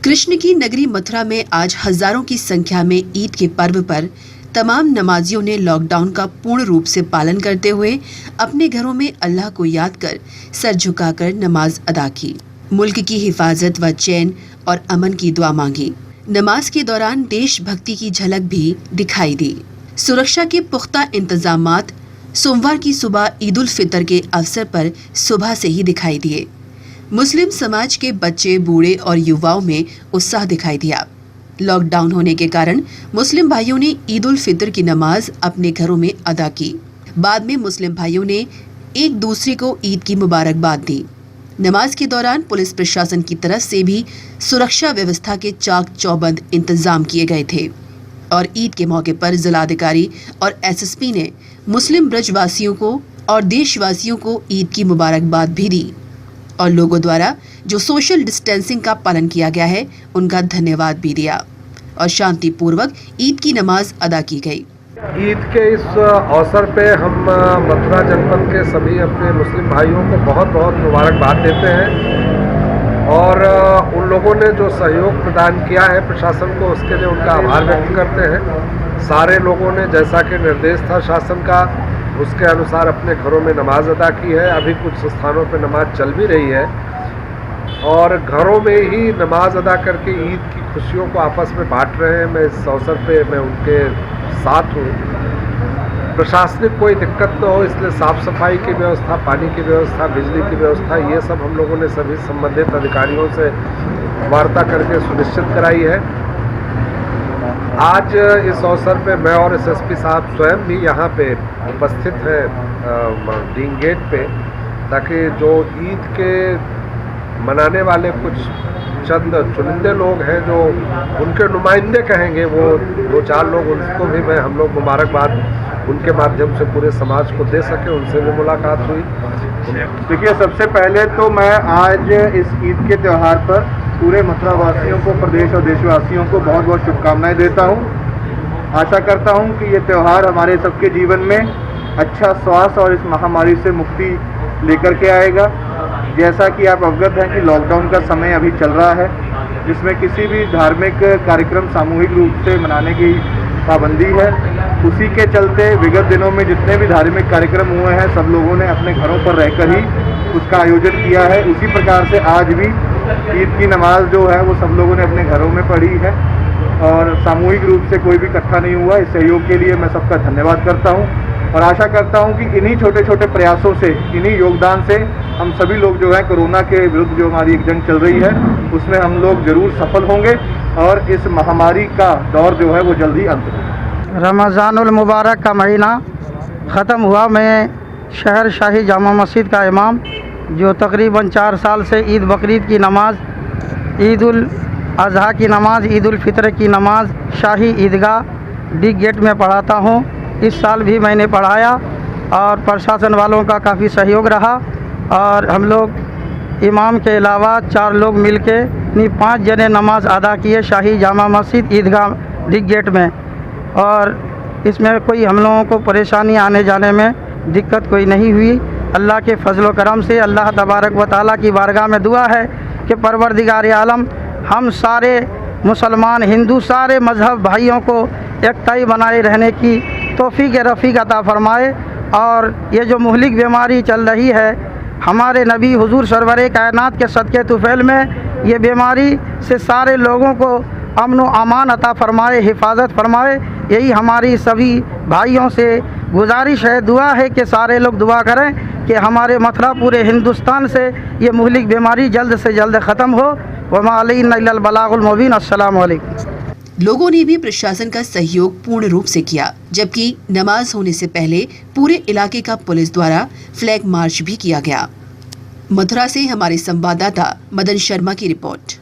कृष्ण की नगरी मथुरा में आज हजारों की संख्या में ईद के पर्व पर तमाम नमाजियों ने लॉकडाउन का पूर्ण रूप से पालन करते हुए अपने घरों में अल्लाह को याद कर सर झुकाकर नमाज अदा की। मुल्क की हिफाजत व चैन और अमन की दुआ मांगी। नमाज के दौरान देशभक्ति की झलक भी दिखाई दी। सुरक्षा के पुख्ता इंतजामात सोमवार की सुबह ईद उल फितर के अवसर पर सुबह से ही दिखाई दिए। मुस्लिम समाज के बच्चे, बूढ़े और युवाओं में उत्साह दिखाई दिया। लॉकडाउन होने के कारण मुस्लिम भाइयों ने ईद उल फितर की नमाज अपने घरों में अदा की। बाद में मुस्लिम भाइयों ने एक दूसरे को ईद की मुबारकबाद दी। नमाज के दौरान पुलिस प्रशासन की तरफ से भी सुरक्षा व्यवस्था के चाक चौबंद इंतजाम किए गए थे और ईद के मौके पर जिलाधिकारी और एसएसपी ने मुस्लिम ब्रजवासियों को और देशवासियों को ईद की मुबारकबाद भी दी और लोगों द्वारा जो सोशल डिस्टेंसिंग का पालन किया गया है उनका धन्यवाद भी दिया और शांतिपूर्वक ईद की नमाज अदा की गई। ईद के इस अवसर पे हम मथुरा जनपद के सभी अपने मुस्लिम भाइयों को बहुत बहुत मुबारकबाद देते हैं और उन लोगों ने जो सहयोग प्रदान किया है प्रशासन को, उसके लिए उनका आभार व्यक्त करते हैं। सारे लोगों ने जैसा कि निर्देश था शासन का, उसके अनुसार अपने घरों में नमाज अदा की है। अभी कुछ स्थानों पे नमाज चल भी रही है और घरों में ही नमाज अदा करके ईद की खुशियों को आपस में बांट रहे हैं। मैं इस अवसर पे मैं उनके साथ हूँ। प्रशासनिक कोई दिक्कत न हो इसलिए साफ़ सफाई की व्यवस्था, पानी की व्यवस्था, बिजली की व्यवस्था, ये सब हम लोगों ने सभी संबंधित अधिकारियों से वार्ता करके सुनिश्चित कराई है। आज इस अवसर पे मैं और एसएसपी साहब स्वयं भी यहाँ पे उपस्थित हैं डीन गेट पे, ताकि जो ईद के मनाने वाले कुछ चंद चुनिंदे लोग हैं जो उनके नुमाइंदे कहेंगे, वो दो चार लोग, उनको भी हम लोग मुबारकबाद उनके माध्यम से पूरे समाज को दे सके, उनसे भी मुलाकात हुई। देखिए, सबसे पहले तो मैं आज इस ईद के त्यौहार पर पूरे मथुरा वासियों को, प्रदेश और देशवासियों को बहुत बहुत शुभकामनाएं देता हूं। आशा करता हूं कि ये त्यौहार हमारे सबके जीवन में अच्छा स्वास्थ्य और इस महामारी से मुक्ति लेकर के आएगा। जैसा कि आप अवगत हैं कि लॉकडाउन का समय अभी चल रहा है, जिसमें किसी भी धार्मिक कार्यक्रम सामूहिक रूप से मनाने की पाबंदी है। उसी के चलते विगत दिनों में जितने भी धार्मिक कार्यक्रम हुए हैं, सब लोगों ने अपने घरों पर रहकर ही उसका आयोजन किया है। उसी प्रकार से आज भी ईद की नमाज जो है वो सब लोगों ने अपने घरों में पढ़ी है और सामूहिक रूप से कोई भी इकट्ठा नहीं हुआ। इस सहयोग के लिए मैं सबका धन्यवाद करता हूं और आशा करता हूं कि इन्हीं छोटे छोटे प्रयासों से, इन्हीं योगदान से हम सभी लोग जो है कोरोना के विरुद्ध जो हमारी एक जंग चल रही है उसमें हम लोग जरूर सफल होंगे और इस महामारी का दौर जो है वो जल्दी अंत होगा। रमज़ानुल मुबारक का महीना ख़त्म हुआ। मैं शहर शाही जामा मस्जिद का इमाम, जो तकरीबन 4 साल से ईद बकरीद की नमाज, ईद उल अज़हा की नमाज, ईद उल फितर की नमाज शाही ईदगाह डी गेट में पढ़ाता हूँ। इस साल भी मैंने पढ़ाया और प्रशासन वालों का काफ़ी सहयोग रहा और हम लोग इमाम के अलावा 4 लोग मिलके 5 जने नमाज अदा किए शाही जामा मस्जिद ईदगाह डी गेट में और इसमें कोई हम लोगों को परेशानी आने जाने में दिक्कत कोई नहीं हुई। अल्लाह के फजल करम से अल्लाह तबारक व तआला की बारगाह में दुआ है कि परवरदिगार आलम हम सारे मुसलमान, हिंदू, सारे मज़हब भाइयों को एकताई बनाए रहने की तौफीक रफ़ीक अता फरमाए। और ये जो मुहलिक बीमारी चल रही है, हमारे नबी हुजूर सरवरे कायनात के सदक़े तुफ़ैल में ये बीमारी से सारे लोगों को अमन व अमान अता फरमाए, हिफाजत फरमाए। यही हमारी सभी भाइयों से गुजारिश है, दुआ है कि सारे लोग दुआ करें कि हमारे मथुरा, पूरे हिंदुस्तान से ये मुहलिक बीमारी जल्द से जल्द ख़त्म हो। वमा अलैना इल्लल बलागुल मुबीन। अस्सलामु अलैकुम। लोगों ने भी प्रशासन का सहयोग पूर्ण रूप से किया, जबकि नमाज होने से पहले पूरे इलाके का पुलिस द्वारा फ्लैग मार्च भी किया गया। मथुरा से हमारे संवाददाता मदन शर्मा की रिपोर्ट।